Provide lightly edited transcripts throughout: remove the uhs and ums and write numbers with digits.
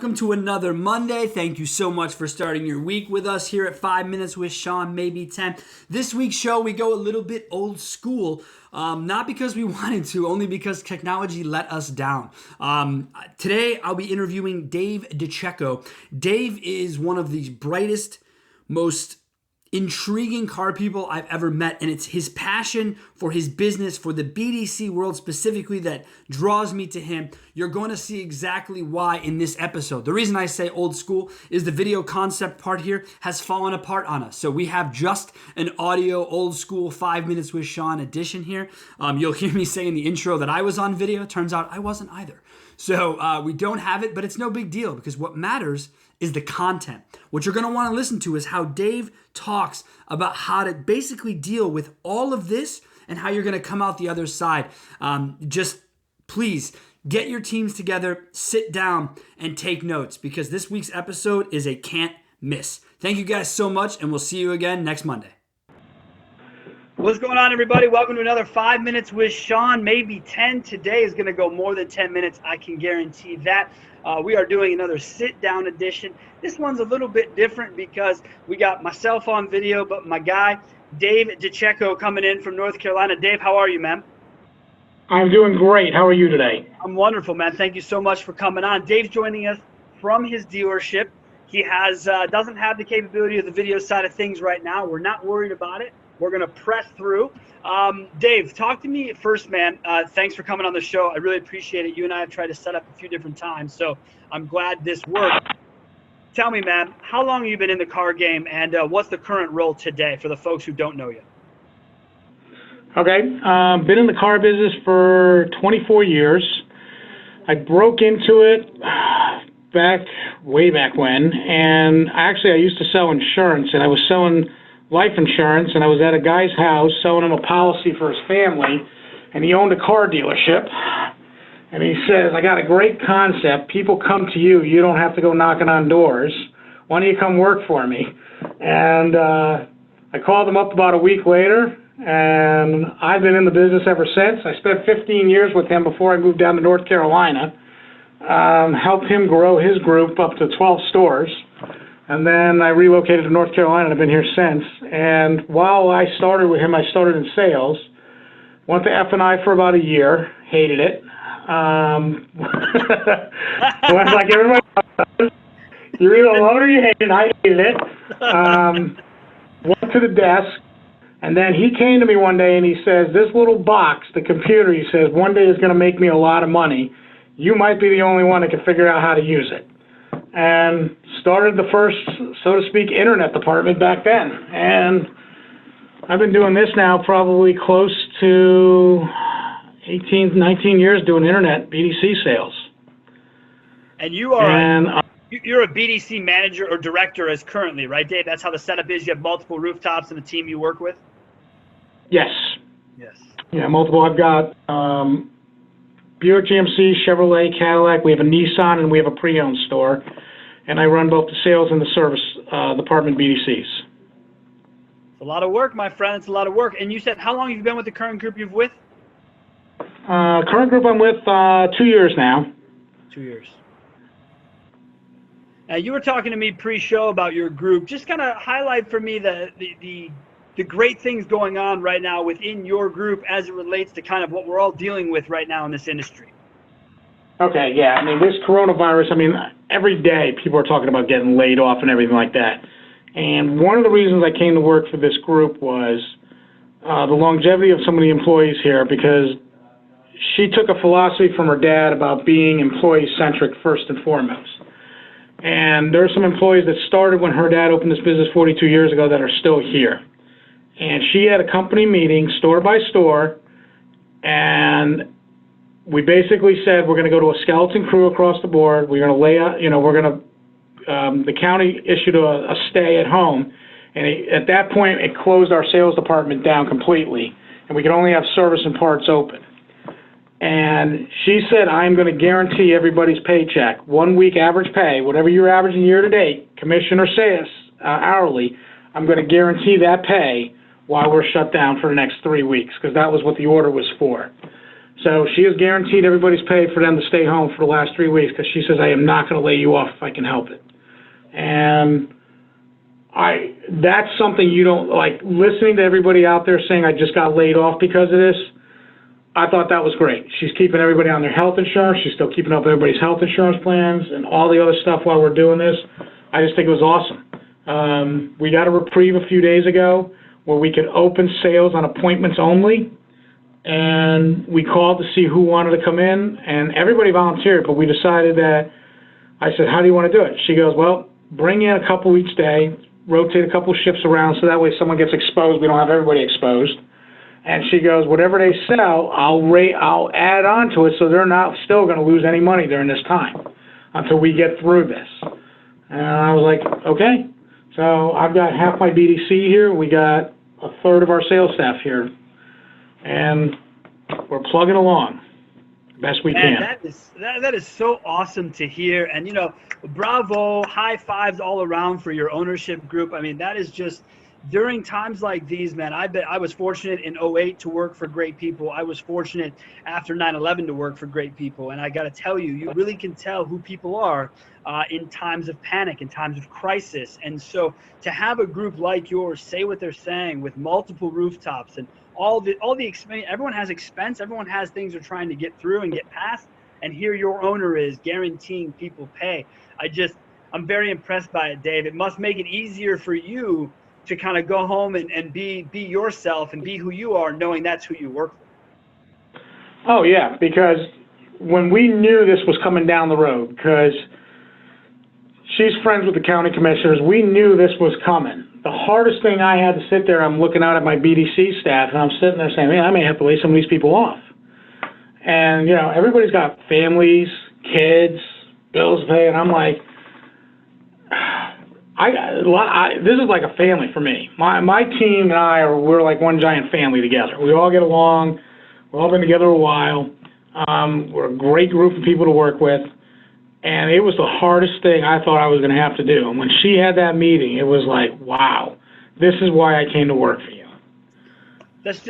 welcome to another Monday. Thank you so much for starting your week with us here at 5 Minutes with Sean, maybe 10. This week's show, we go a little bit old school, not because we wanted to, only because technology let us down. Today, I'll be interviewing Dave diCecco. Dave is one of the brightest, most intriguing car people I've ever met, and it's his passion for his business, for the BDC world specifically, that draws me to him. You're going to see exactly why in this episode. The reason I say old school is the video concept part here has fallen apart on us. So we have just an audio old school 5 Minutes with Sean edition here. You'll hear me say in the intro that I was on video. Turns out I wasn't either. So we don't have it, but it's no big deal because what matters is the content. What you're going to want to listen to is how Dave talks about how to basically deal with all of this and how you're going to come out the other side. Just please get your teams together, sit down, and take notes because this week's episode is a can't miss. Thank you guys so much, and we'll see you again next Monday. What's going on, everybody? Welcome to another 5 Minutes with Sean, maybe 10. Today is going to go more than 10 minutes. I can guarantee that. We are doing another sit-down edition. This one's a little bit different because we got myself on video, but my guy, Dave diCecco, coming in from North Carolina. Dave, how are you, man? I'm doing great. How are you today? I'm wonderful, man. Thank you so much for coming on. Dave's joining us from his dealership. He has doesn't have the capability of the video side of things right now. We're not worried about it. We're going to press through. Dave, talk to me first, man. Thanks for coming on the show. I really appreciate it. You and I have tried to set up a few different times, so I'm glad this worked. Tell me, man, how long have you been in the car game, and what's the current role today for the folks who don't know you? Okay. Been in the car business for 24 years. I broke into it way back when, and actually I used to sell insurance, and I was selling life insurance, and I was at a guy's house selling him a policy for his family, and he owned a car dealership, and he says, I got a great concept. People come to you. You don't have to go knocking on doors. Why don't you come work for me? And I called him up about a week later, and I've been in the business ever since. I spent 15 years with him before I moved down to North Carolina, helped him grow his group up to 12 stores. And then I relocated to North Carolina, and I've been here since. And while I started with him, I started in sales. Went to F&I for about a year. Hated it. Went like everybody else. You either love it or you hate it. I hated it. Went to the desk, and then he came to me one day, and he says, this little box, the computer, he says, one day is going to make me a lot of money. You might be the only one that can figure out how to use it. And started the first, so to speak, internet department back then. And I've been doing this now probably close to 18, 19 years doing internet BDC sales. And you are you're a BDC manager or director as currently, right, Dave? That's how the setup is. You have multiple rooftops and a team you work with? Yes. Yes. Yeah, multiple. I've got Buick, GMC, Chevrolet, Cadillac. We have a Nissan, and we have a pre-owned store. And I run both the sales and the service department BDCs. It's a lot of work, my friend. It's a lot of work. And you said, how long have you been with the current group you're with? Current group I'm with 2 years now. 2 years. Now, you were talking to me pre-show about your group. Just kind of highlight for me the great things going on right now within your group as it relates to kind of what we're all dealing with right now in this industry. Okay, yeah. I mean, this coronavirus, every day people are talking about getting laid off and everything like that. And one of the reasons I came to work for this group was the longevity of some of the employees here, because she took a philosophy from her dad about being employee-centric first and foremost. And there are some employees that started when her dad opened this business 42 years ago that are still here. And she had a company meeting, store by store, and we basically said we're going to go to a skeleton crew across the board. We're going to lay out, the county issued a stay at home, and at that point it closed our sales department down completely, and we could only have service and parts open. And she said, I'm going to guarantee everybody's paycheck, 1 week average pay, whatever you're averaging year to date, commission or sales, hourly, I'm going to guarantee that pay while we're shut down for the next 3 weeks, because that was what the order was for. So she has guaranteed everybody's paid for them to stay home for the last 3 weeks because she says, I am not going to lay you off if I can help it. And that's something you don't, like, listening to everybody out there saying I just got laid off because of this, I thought that was great. She's keeping everybody on their health insurance. She's still keeping up everybody's health insurance plans and all the other stuff while we're doing this. I just think it was awesome. We got a reprieve a few days ago where we could open sales on appointments only. And we called to see who wanted to come in, and everybody volunteered, but we decided that, I said, how do you want to do it? She goes, well, bring in a couple each day, rotate a couple shifts around so that way if someone gets exposed, we don't have everybody exposed. And she goes, whatever they sell, I'll add on to it so they're not still going to lose any money during this time until we get through this. And I was like, okay. So I've got half my BDC here. We got a third of our sales staff here. And we're plugging along best we can. That is so awesome to hear. And, you know, bravo, high fives all around for your ownership group. I mean, that is just, during times like these, man, I was fortunate in '08 to work for great people. I was fortunate after 9/11 to work for great people. And I got to tell you, you really can tell who people are in times of panic, in times of crisis. And so to have a group like yours say what they're saying with multiple rooftops and all the expense, everyone has expense, everyone has things they're trying to get through and get past, and here your owner is guaranteeing people pay. I'm very impressed by it, Dave. It must make it easier for you to kind of go home and be yourself and be who you are, knowing that's who you work for. Oh yeah, because when we knew this was coming down the road, because she's friends with the county commissioners, we knew this was coming. The hardest thing I had to sit there, I'm looking out at my BDC staff, and I'm sitting there saying, man, I may have to lay some of these people off. And, you know, everybody's got families, kids, bills to pay, and I'm like, this is like a family for me. My team and we're like one giant family together. We all get along. We've all been together a while. We're a great group of people to work with. And it was the hardest thing I thought I was going to have to do. And when she had that meeting, it was like, wow, this is why I came to work for you. That's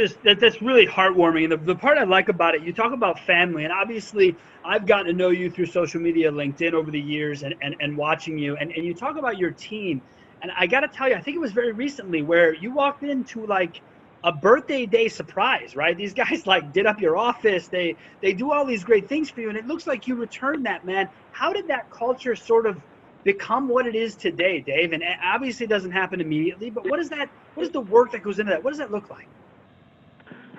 really heartwarming. And the part I like about it, you talk about family, and obviously I've gotten to know you through social media, LinkedIn over the years and watching you, and you talk about your team. And I got to tell you, I think it was very recently where you walked into like a birthday day surprise, right? These guys like did up your office. They do all these great things for you. And it looks like you returned that, man. How did that culture sort of become what it is today, Dave? And obviously it doesn't happen immediately, but what is the work that goes into that? What does that look like?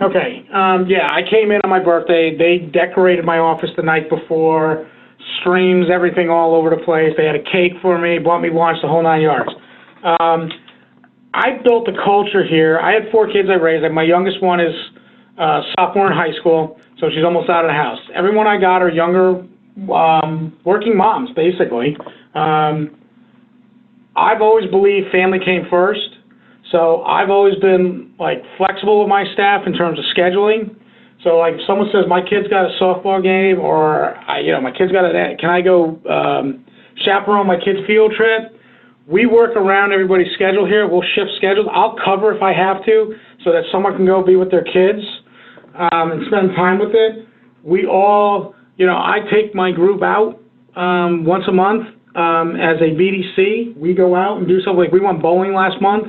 Okay. Yeah, I came in on my birthday. They decorated my office the night before, streams, everything all over the place. They had a cake for me, bought me lunch, the whole 9 yards. I built the culture here. I had 4 kids I raised. My youngest one is sophomore in high school, so she's almost out of the house. Everyone I got are younger, working moms, basically. I've always believed family came first, so I've always been like flexible with my staff in terms of scheduling. So like if someone says my kid's got a softball game, or my kid's got can I go chaperone my kid's field trip? We work around everybody's schedule here. We'll shift schedules. I'll cover if I have to so that someone can go be with their kids and spend time with it. We all, I take my group out once a month as a BDC. We go out and do something. Like we went bowling last month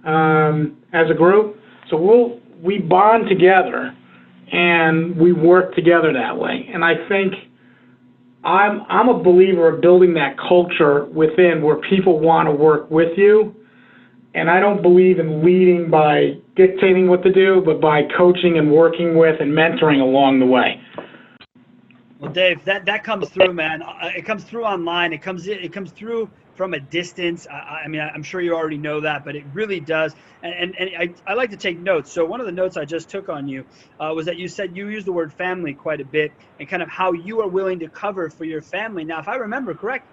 as a group. So we bond together and we work together that way. And I think I'm a believer of building that culture within where people want to work with you. And I don't believe in leading by dictating what to do, but by coaching and working with and mentoring along the way. Well, Dave, that comes through, man. It comes through online. It comes through from a distance. I mean, I'm sure you already know that, but it really does. And I like to take notes. So one of the notes I just took on you was that you said you use the word family quite a bit and kind of how you are willing to cover for your family. Now, if I remember correct,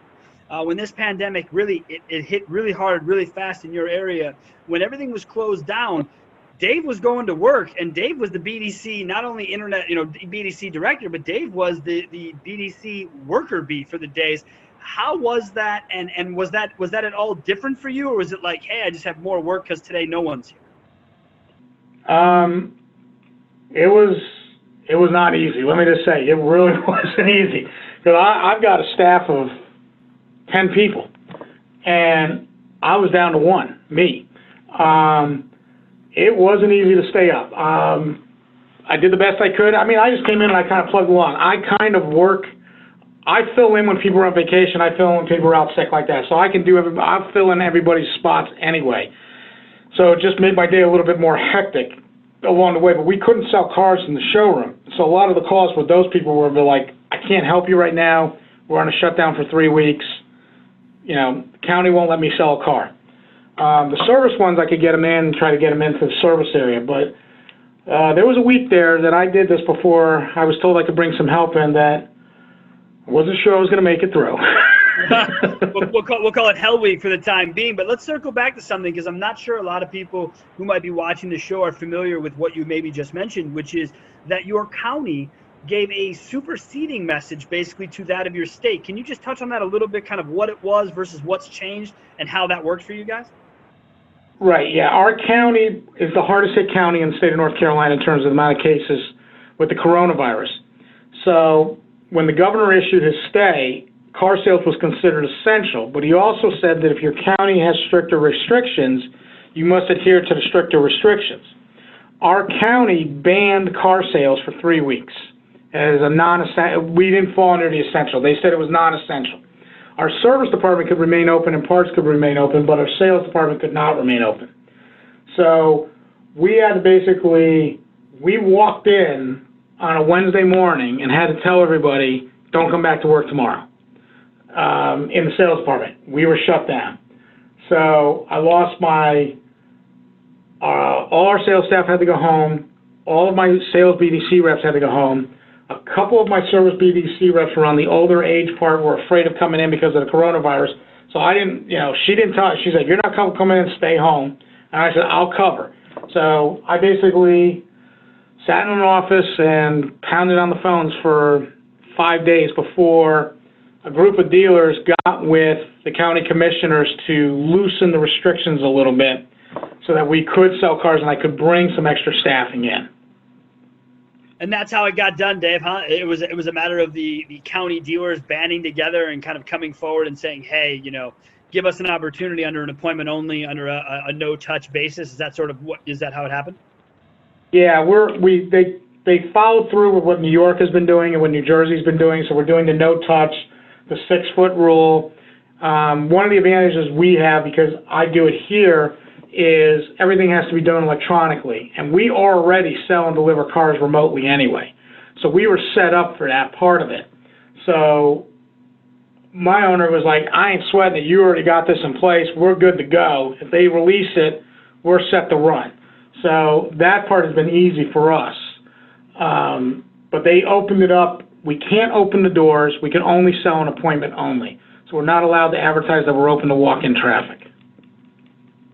when this pandemic really, it hit really hard, really fast in your area, when everything was closed down, Dave was going to work, and Dave was the BDC, not only internet, BDC director, but Dave was the BDC worker bee for the days. How was that, and was that at all different for you, or was it like, hey, I just have more work because today no one's here? It It was not easy. Let me just say, it really wasn't easy. Because I've got a staff of 10 people, and I was down to one, me. It wasn't easy to stay up. I did the best I could. I mean, I just came in and I kind of plugged along. I kind of work. I fill in when people are on vacation. I fill in when people are out sick like that. So I can I fill in everybody's spots anyway. So it just made my day a little bit more hectic along the way. But we couldn't sell cars in the showroom. So a lot of the calls with those people were like, I can't help you right now. We're on a shutdown for 3 weeks. You know, the county won't let me sell a car. The service ones, I could get them in and try to get them into the service area. But there was a week there that I did this before I was told I could bring some help in that I wasn't sure I was going to make it through. we'll call it Hell Week for the time being, but let's circle back to something, because I'm not sure a lot of people who might be watching the show are familiar with what you maybe just mentioned, which is that your county gave a superseding message basically to that of your state. Can you just touch on that a little bit, kind of what it was versus what's changed and how that works for you guys? Right, yeah. Our county is the hardest hit county in the state of North Carolina in terms of the amount of cases with the coronavirus. So when the governor issued his stay, car sales was considered essential, but he also said that if your county has stricter restrictions, you must adhere to the stricter restrictions. Our county banned car sales for 3 weeks as a non-essential. We didn't fall under the essential. They said it was non-essential. Our service department could remain open and parts could remain open, but our sales department could not remain open. So we had to we walked in on a Wednesday morning and had to tell everybody, don't come back to work tomorrow. In the sales department, we were shut down. So I lost all our sales staff had to go home. All of my sales BDC reps had to go home. A couple of my service BDC reps were on the older age part, were afraid of coming in because of the coronavirus. So I didn't, she didn't tell us. She said, you're not coming in, stay home. And I said, I'll cover. So I basically sat in an office and pounded on the phones for 5 days before a group of dealers got with the county commissioners to loosen the restrictions a little bit so that we could sell cars and I could bring some extra staffing in. And that's how it got done, Dave, huh? It was a matter of the county dealers banding together and kind of coming forward and saying, hey, give us an opportunity under an appointment only, under a no-touch basis. Is that how it happened? Yeah, they followed through with what New York has been doing and what New Jersey's been doing. So we're doing the no-touch, the 6-foot rule. One of the advantages we have, because I do it here, is everything has to be done electronically. And we already sell and deliver cars remotely anyway. So we were set up for that part of it. So my owner was like, I ain't sweating it. You already got this in place. We're good to go. If they release it, we're set to run. So that part has been easy for us. But they opened it up. We can't open the doors. We can only sell an appointment only. So we're not allowed to advertise that we're open to walk-in traffic.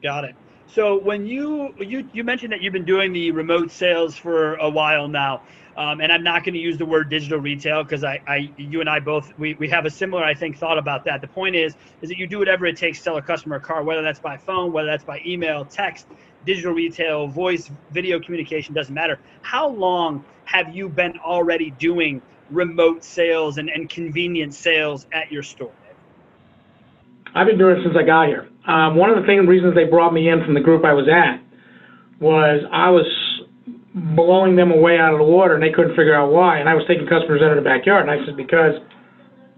Got it. So when you mentioned that you've been doing the remote sales for a while now, and I'm not going to use the word digital retail because you and I both, we have a similar, I think, thought about that. The point is that you do whatever it takes to sell a customer a car, whether that's by phone, whether that's by email, text, digital retail, voice, video communication, doesn't matter. How long have you been already doing remote sales and convenience sales at your store? I've been doing it since I got here. One of the reasons they brought me in from the group I was at was I was blowing them away out of the water, and they couldn't figure out why. And I was taking customers out of the backyard, and I said, because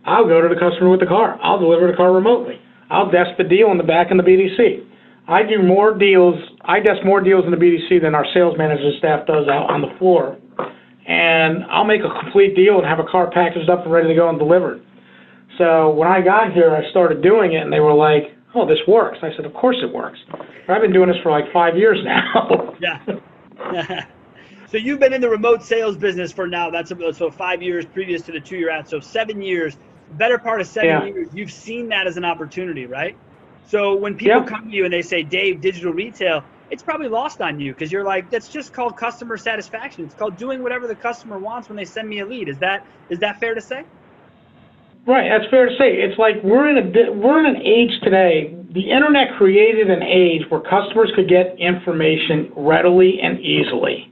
I'll go to the customer with the car. I'll deliver the car remotely. I'll desk the deal in the back in the BDC. I do more deals. I desk more deals in the BDC than our sales manager staff does out on the floor. And I'll make a complete deal and have a car packaged up and ready to go and delivered. So when I got here, I started doing it, and they were like, oh, this works. I said, of course it works. I've been doing this for like 5 years now. Yeah. So you've been in the remote sales business for now, so 5 years previous to the 2 you're at, so 7 years, better part of 7 years, you've seen that as an opportunity, right? So when people come to you and they say, Dave, digital retail, it's probably lost on you because you're like, that's just called customer satisfaction. It's called doing whatever the customer wants when they send me a lead. Is that fair to say? Right, that's fair to say. It's like we're in an age today. The internet created an age where customers could get information readily and easily.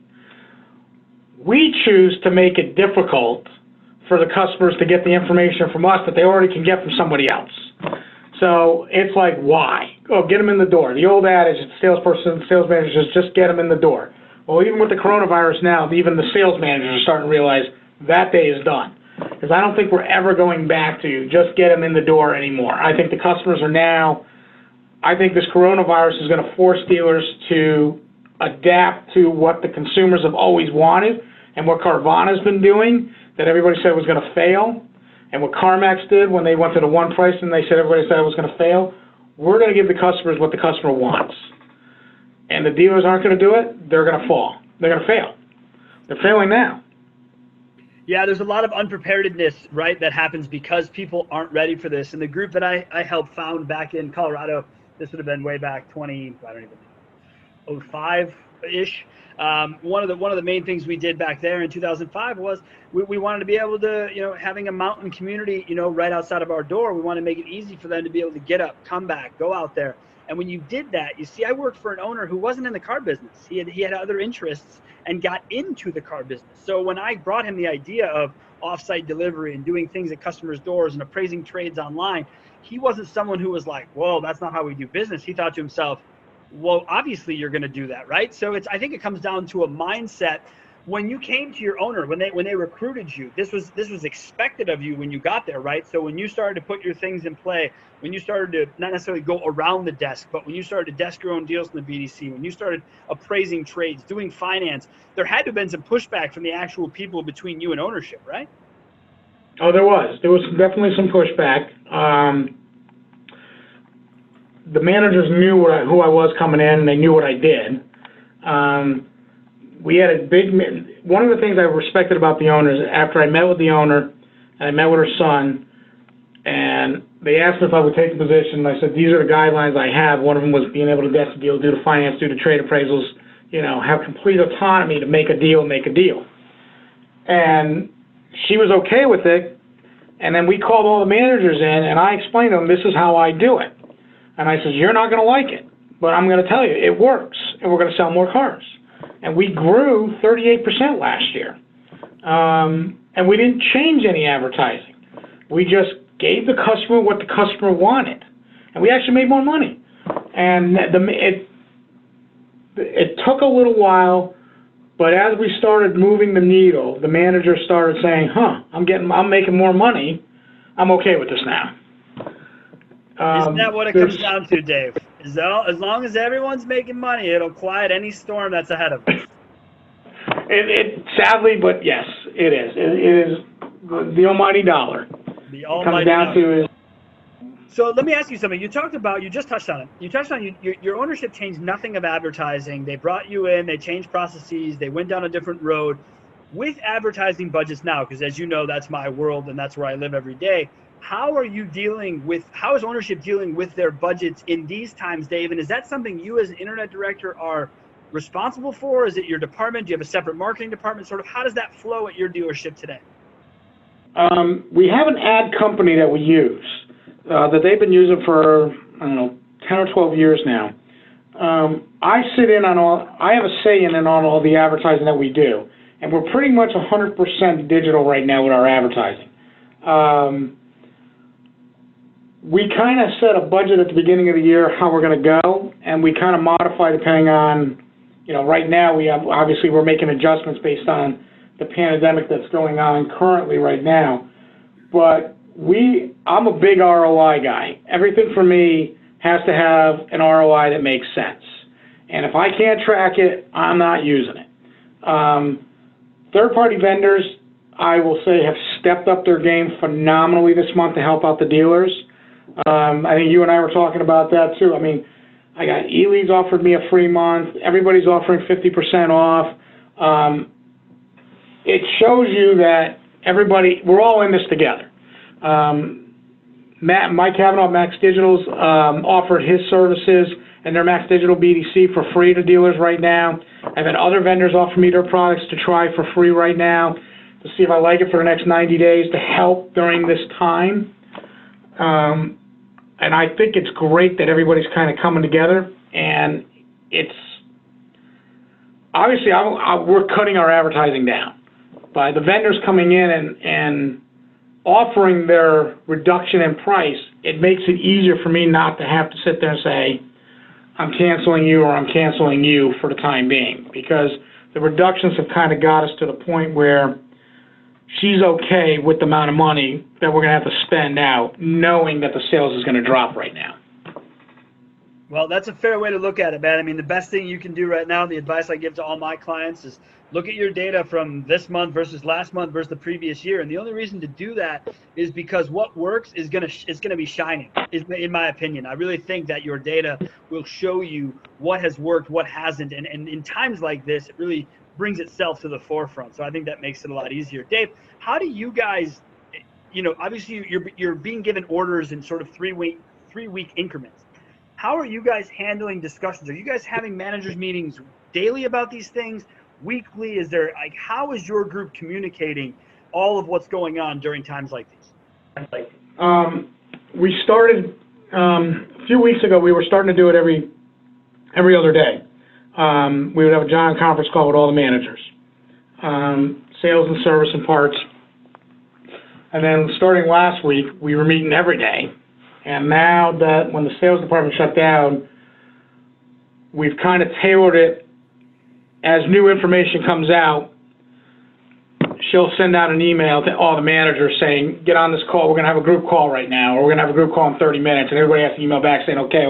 We choose to make it difficult for the customers to get the information from us that they already can get from somebody else. So it's like, why? Oh, get them in the door. The old adage, salesperson, sales manager says, just get them in the door. Well, even with the coronavirus now, even the sales managers are starting to realize that day is done. Because I don't think we're ever going back to just get them in the door anymore. I think the customers are now, I think this coronavirus is going to force dealers to adapt to what the consumers have always wanted and what Carvana's been doing that everybody said was going to fail, and what CarMax did when they went to the one price and they said everybody said it was going to fail. We're going to give the customers what the customer wants. And the dealers aren't going to do it, they're going to fall. They're going to fail. They're failing now. Yeah, there's a lot of unpreparedness, right, that happens because people aren't ready for this. And the group that I helped found back in Colorado, this would have been way back 05-ish. One of the main things we did back there in 2005 was we wanted to be able to, having a mountain community, right outside of our door, we want to make it easy for them to be able to get up, come back, go out there. And when you did that, you see, I worked for an owner who wasn't in the car business. He had other interests and got into the car business. So when I brought him the idea of off-site delivery and doing things at customers' doors and appraising trades online, he wasn't someone who was like, whoa, that's not how we do business. He thought to himself, well, obviously you're going to do that, right? So I think it comes down to a mindset. When you came to your owner, when they recruited you, this was expected of you when you got there, right? So when you started to put your things in play, when you started to not necessarily go around the desk, but when you started to desk your own deals in the BDC, when you started appraising trades, doing finance, there had to have been some pushback from the actual people between you and ownership, right? Oh, there was. There was definitely some pushback. The managers knew who I was coming in, and they knew what I did. We had one of the things I respected about the owners, after I met with the owner, and I met with her son, and they asked me if I would take the position, and I said, these are the guidelines I have. One of them was being able to desk the deal, do the finance, do the trade appraisals, have complete autonomy to make a deal. And she was okay with it, and then we called all the managers in, and I explained to them, this is how I do it. And I said, you're not going to like it, but I'm going to tell you, it works, and we're going to sell more cars. And we grew 38% last year. And we didn't change any advertising. We just gave the customer what the customer wanted. And we actually made more money. And it took a little while, but as we started moving the needle, the manager started saying, I'm making more money. I'm okay with this now. Isn't that what it comes down to, Dave? As long as everyone's making money, it'll quiet any storm that's ahead of us. Sadly, but yes, it is. It is the almighty dollar. The almighty dollar. So let me ask you something. You just touched on it. You touched on your ownership changed nothing of advertising. They brought you in, they changed processes, they went down a different road. With advertising budgets now, because as you know, that's my world and that's where I live every day. How is ownership dealing with their budgets in these times, Dave? And is that something you as an internet director are responsible for? Is it your department? Do you have a separate marketing department? Sort of how does that flow at your dealership today? We have an ad company that we use that they've been using for, 10 or 12 years now. I have a say in on all the advertising that we do. And we're pretty much 100% digital right now with our advertising. We kind of set a budget at the beginning of the year how we're going to go, and we kind of modify depending on, right now we're making adjustments based on the pandemic that's going on currently right now. But I'm a big ROI guy. Everything for me has to have an ROI that makes sense. And if I can't track it, I'm not using it. Third-party vendors, I will say, have stepped up their game phenomenally this month to help out the dealers. I think you and I were talking about that too. I mean, I got eLeads offered me a free month. Everybody's offering 50% off. It shows you that we're all in this together. Mike Cavanaugh, Max Digital's offered his services and their Max Digital BDC for free to dealers right now. I've had other vendors offer me their products to try for free right now to see if I like it for the next 90 days to help during this time. And I think it's great that everybody's kind of coming together, and obviously we're cutting our advertising down by the vendors coming in and offering their reduction in price. It makes it easier for me not to have to sit there and say, I'm canceling you or I'm canceling you for the time being, because the reductions have kind of got us to the point where she's okay with the amount of money that we're going to have to spend out, knowing that the sales is going to drop right now. Well, that's a fair way to look at it, man. I mean, the best thing you can do right now, the advice I give to all my clients is look at your data from this month versus last month versus the previous year. And the only reason to do that is because what works is going to be shining, in my opinion. I really think that your data will show you what has worked, what hasn't. And in times like this, it really brings itself to the forefront. So I think that makes it a lot easier. Dave, how do you guys, obviously you're being given orders in sort of three-week increments. How are you guys handling discussions? Are you guys having managers meetings daily about these things, weekly? Is there, how is your group communicating all of what's going on during times like these? We started a few weeks ago. We were starting to do it every other day. We would have a giant conference call with all the managers, sales and service and parts. And then starting last week, we were meeting every day. And now that when the sales department shut down, we've kind of tailored it as new information comes out. She'll send out an email to all the managers saying, get on this call. We're going to have a group call right now, or we're going to have a group call in 30 minutes. And everybody has to email back saying, okay.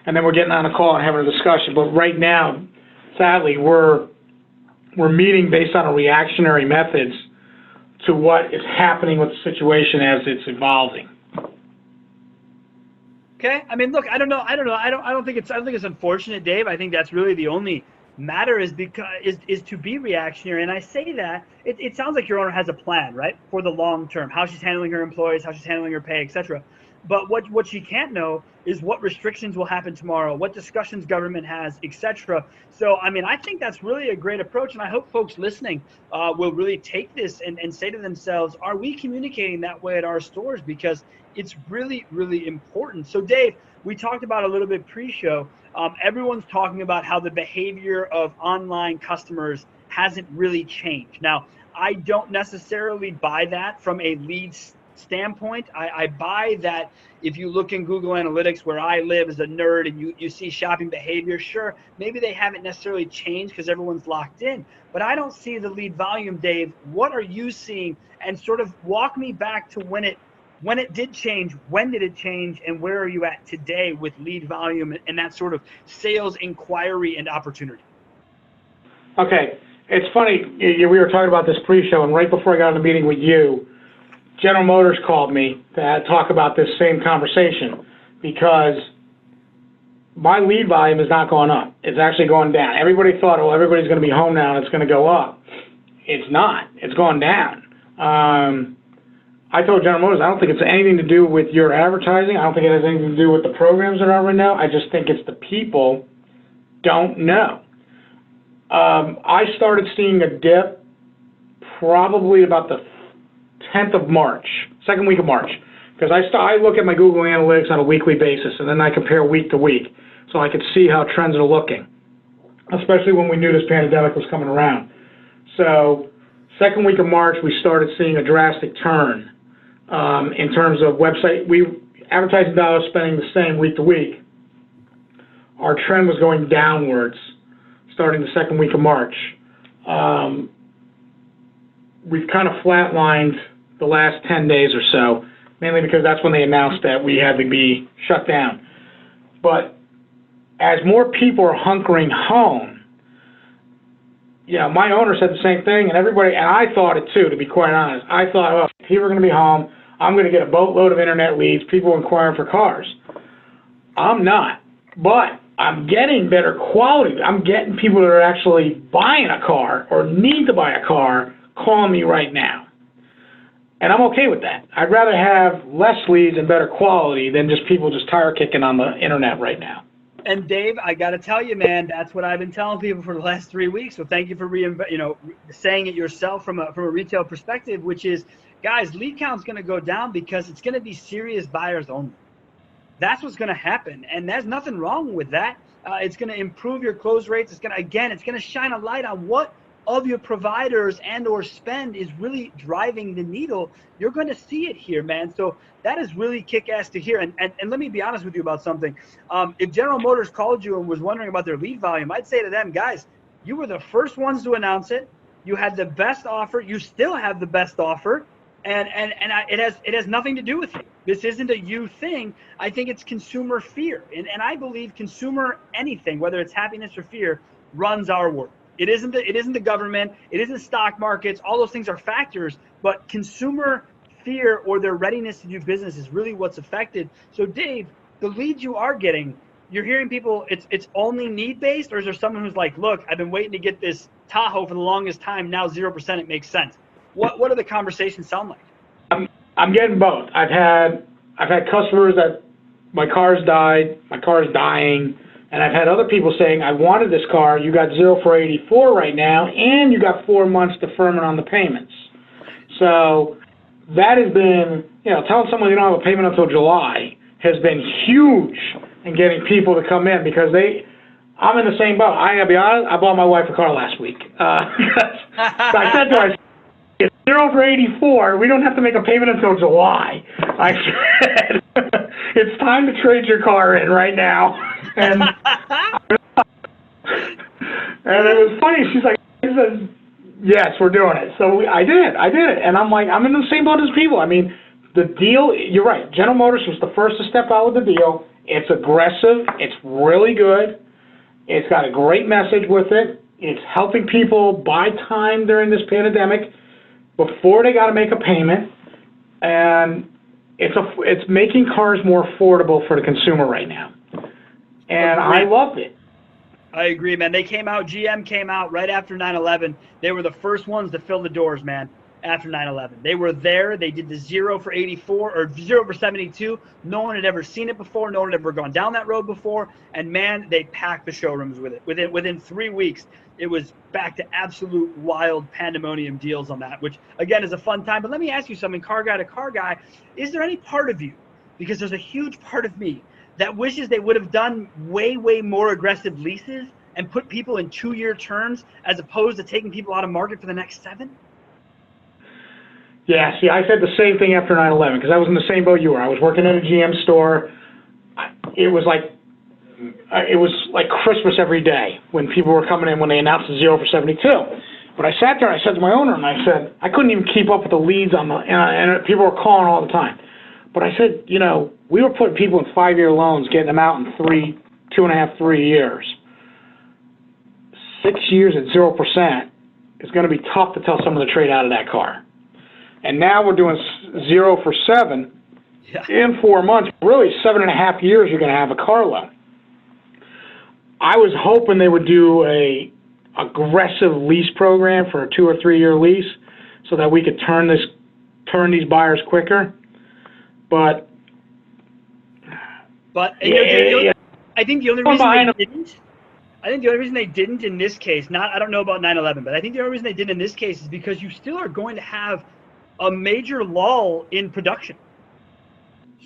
And then we're getting on a call and having a discussion. But right now, sadly, we're meeting based on a reactionary methods to what is happening with the situation as it's evolving. Okay. I mean, look, I don't know. I don't think it's unfortunate, Dave. I think that's really the only matter is to be reactionary. And I say that it sounds like your owner has a plan, right, for the long term, how she's handling her employees, how she's handling her pay, etc. But what she can't know is what restrictions will happen tomorrow, what discussions government has, etc. So, I mean, I think that's really a great approach, and I hope folks listening will really take this and say to themselves, are we communicating that way at our stores? Because it's really, really important. So, Dave, we talked about a little bit pre-show. Everyone's talking about how the behavior of online customers hasn't really changed. Now, I don't necessarily buy that from a lead standpoint. I buy that if you look in Google Analytics, where I live as a nerd, and you see shopping behavior, sure, maybe they haven't necessarily changed because everyone's locked in, but I don't see the lead volume. Dave, what are you seeing? And sort of walk me back to when it did change, when did it change, and where are you at today with lead volume and that sort of sales inquiry and opportunity? Okay, it's funny, we were talking about this pre-show, and right before I got on the meeting with you, General Motors called me to talk about this same conversation, because my lead volume is not going up. It's actually going down. Everybody thought, oh, everybody's going to be home now and it's going to go up. It's not. It's going down. I told General Motors, I don't think it's anything to do with your advertising. I don't think it has anything to do with the programs that are right now. I just think it's the people don't know. I started seeing a dip probably about the 10th of March, second week of March, because I look at my Google Analytics on a weekly basis, and then I compare week to week so I could see how trends are looking, especially when we knew this pandemic was coming around. So second week of March, we started seeing a drastic turn in terms of website. Advertising dollars spending the same week to week. Our trend was going downwards starting the second week of March. We've kind of flatlined the last 10 days or so, mainly because that's when they announced that we had to be shut down. But as more people are hunkering home, my owner said the same thing, and everybody, and I thought it too, to be quite honest. I thought, oh, people are going to be home. I'm going to get a boatload of internet leads, people inquiring for cars. I'm not, but I'm getting better quality. I'm getting people that are actually buying a car or need to buy a car calling me right now. And I'm okay with that. I'd rather have less leads and better quality than just people just tire kicking on the internet right now. And Dave, I got to tell you, man, that's what I've been telling people for the last 3 weeks. So thank you for saying it yourself from a retail perspective, which is, guys, lead count's going to go down because it's going to be serious buyers only. That's what's going to happen, and there's nothing wrong with that. It's going to improve your close rates. It's going to shine a light on what of your providers and or spend is really driving the needle. You're going to see it here, man. So that is really kick-ass to hear. And let me be honest with you about something. If General Motors called you and was wondering about their lead volume, I'd say to them, guys, you were the first ones to announce it. You had the best offer. You still have the best offer. It has nothing to do with you. This isn't a you thing. I think it's consumer fear. And I believe consumer anything, whether it's happiness or fear, runs our world. It isn't the government. It isn't stock markets. All those things are factors, but consumer fear or their readiness to do business is really what's affected. So Dave, the leads you are getting, you're hearing people, it's only need based, or is there someone who's like, look, I've been waiting to get this Tahoe for the longest time. Now 0%, it makes sense. What do the conversations sound like? I'm getting both. I've had customers that my car's died, my car is dying, and I've had other people saying, I wanted this car, you got 0 for 84 right now, and you got 4 months deferment on the payments. So that has been, telling someone you don't have a payment until July has been huge in getting people to come in, because I'm in the same boat. I gotta be honest, I bought my wife a car last week. So I said to her, it's 0 for 84, we don't have to make a payment until July. I said, it's time to trade your car in right now. And it was funny, she said, yes, we're doing it. So I did it. And I'm like, I'm in the same boat as people. I mean, the deal, you're right, General Motors was the first to step out with the deal. It's aggressive, it's really good, it's got a great message with it, it's helping people buy time during this pandemic before they got to make a payment, and it's making cars more affordable for the consumer right now. And I love it. I agree, man. GM came out right after 9/11. They were the first ones to fill the doors, man, after 9/11. They were there. They did the 0 for 84 or 0 for 72. No one had ever seen it before. No one had ever gone down that road before. And, man, they packed the showrooms with it. Within 3 weeks, it was back to absolute wild pandemonium deals on that, which, again, is a fun time. But let me ask you something, car guy to car guy. Is there any part of you, because there's a huge part of me, that wishes they would have done way, way more aggressive leases and put people in 2-year terms as opposed to taking people out of market for the next 7? Yeah, see, I said the same thing after 9/11, because I was in the same boat you were. I was working at a GM store. It was like Christmas every day when people were coming in when they announced the 0 for 72. But I sat there and I said to my owner, and I said, I couldn't even keep up with the leads and people were calling all the time. But I said, we were putting people in 5-year loans, getting them out in 2.5, 3 years. 6 years at 0% is going to be tough to tell someone to trade out of that car. And now we're doing 0 for 7 in 4 months. Really, 7.5 years you're going to have a car loan. I was hoping they would do a aggressive lease program for a 2 or 3 year lease, so that we could turn these buyers quicker. But I think the only reason they didn't. I think the only reason they didn't in this case, I don't know about 9/11, but I think the only reason they didn't in this case is because you still are going to have a major lull in production.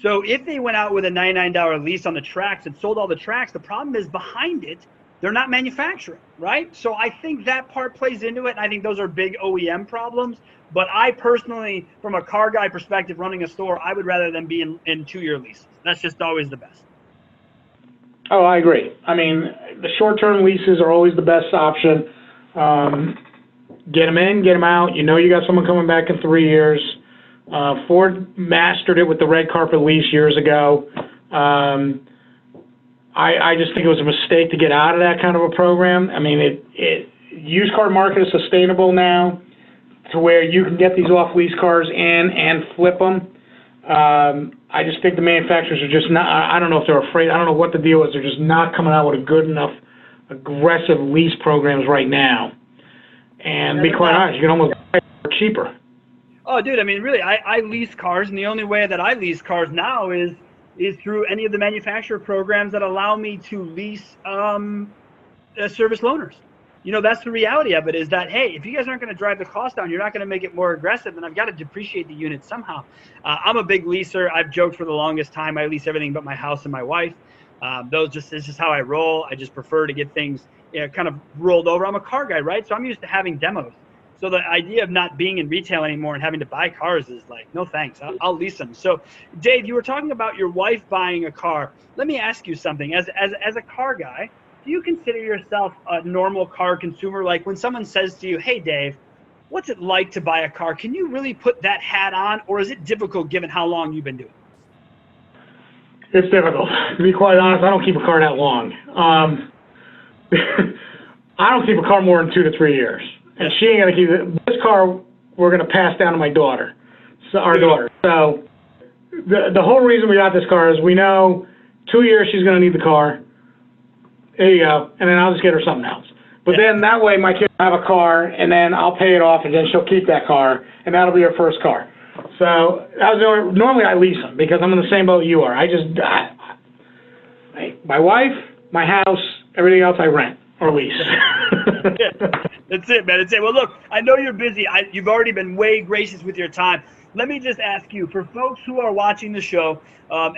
So if they went out with a $99 lease on the tracks and sold all the tracks, the problem is behind it, they're not manufacturing, right? So I think that part plays into it, and I think those are big OEM problems. But I personally, from a car guy perspective running a store, I would rather them be in 2-year leases. That's just always the best. Oh, I agree. I mean, the short-term leases are always the best option. Get them in, get them out. You got someone coming back in 3 years. Ford mastered it with the red carpet lease years ago. I just think it was a mistake to get out of that kind of a program. I mean, used car market is sustainable now to where you can get these off-lease cars in and flip them. I just think the manufacturers are just not, I don't know if they're afraid, I don't know what the deal is, they're just not coming out with a good enough aggressive lease programs right now. And to be quite honest, you can almost buy it cheaper. Oh, dude, I mean, really, I lease cars, and the only way that I lease cars now is through any of the manufacturer programs that allow me to lease service loaners. That's the reality of it, is that, hey, if you guys aren't going to drive the cost down, you're not going to make it more aggressive, and I've got to depreciate the unit somehow. I'm a big leaser. I've joked for the longest time I lease everything but my house and my wife. It's just how I roll. I just prefer to get things kind of rolled over. I'm a car guy, right? So I'm used to having demos. So the idea of not being in retail anymore and having to buy cars is like, no thanks. I'll lease them. So Dave, you were talking about your wife buying a car. Let me ask you something. As a car guy, do you consider yourself a normal car consumer? Like when someone says to you, hey, Dave, what's it like to buy a car? Can you really put that hat on, or is it difficult given how long you've been doing it? It's difficult. To be quite honest, I don't keep a car that long. I don't keep a car more than 2 to 3 years. And she ain't gonna keep it. This car we're gonna pass down to my daughter, our daughter. So the whole reason we got this car is we know 2 years she's gonna need the car. There you go, and then I'll just get her something else. But then that way my kids have a car, and then I'll pay it off, and then she'll keep that car, and that'll be her first car. So that was normally I lease them because I'm in the same boat you are. My wife, my house, everything else I rent or lease. That's it, man. That's it. Well, look, I know you're busy. You've already been way gracious with your time. Let me just ask you, for folks who are watching the show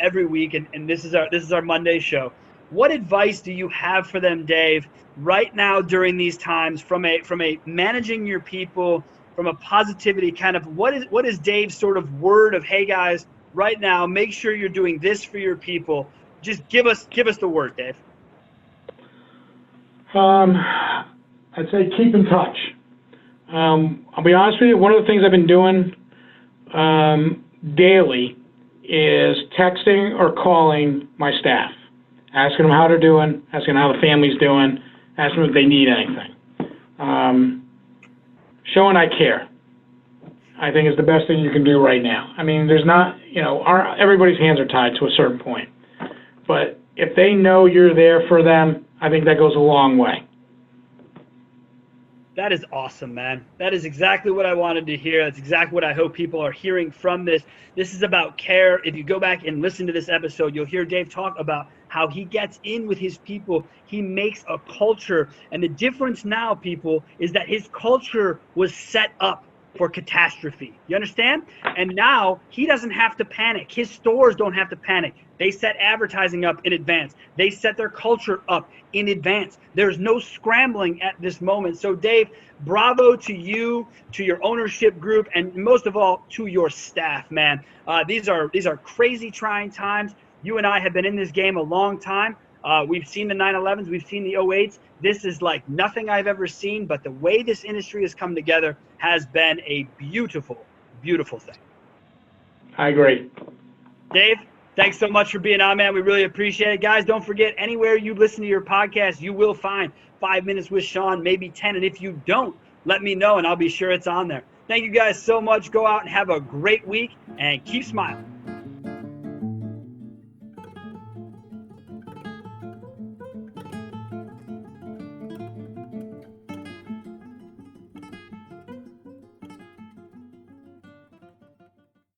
every week, and this is our Monday show, what advice do you have for them, Dave, right now during these times, from a managing your people, from a positivity kind of, what is Dave's sort of word of, hey guys, right now, make sure you're doing this for your people. Just give us the word, Dave. I'd say keep in touch. I'll be honest with you, one of the things I've been doing daily is texting or calling my staff, asking them how they're doing, asking how the family's doing, asking them if they need anything. Showing I care, I think, is the best thing you can do right now. I mean, there's not, everybody's hands are tied to a certain point. But if they know you're there for them, I think that goes a long way. That is awesome, man. That is exactly what I wanted to hear. That's exactly what I hope people are hearing from this. This is about care. If you go back and listen to this episode, you'll hear Dave talk about how he gets in with his people. He makes a culture. And the difference now, people, is that his culture was set up for catastrophe. You understand? And now he doesn't have to panic. His stores don't have to panic. They set advertising up in advance. They set their culture up in advance. There's no scrambling at this moment. So Dave, bravo to you, to your ownership group, and most of all, to your staff, man. These are crazy trying times. You and I have been in this game a long time. We've seen the 9/11s, we've seen the 08s. This is like nothing I've ever seen, but the way this industry has come together has been a beautiful, beautiful thing. I agree. Dave, thanks so much for being on, man. We really appreciate it. Guys, don't forget, anywhere you listen to your podcast, you will find 5 Minutes with Sean, maybe 10. And if you don't, let me know, and I'll be sure it's on there. Thank you guys so much. Go out and have a great week, and keep smiling.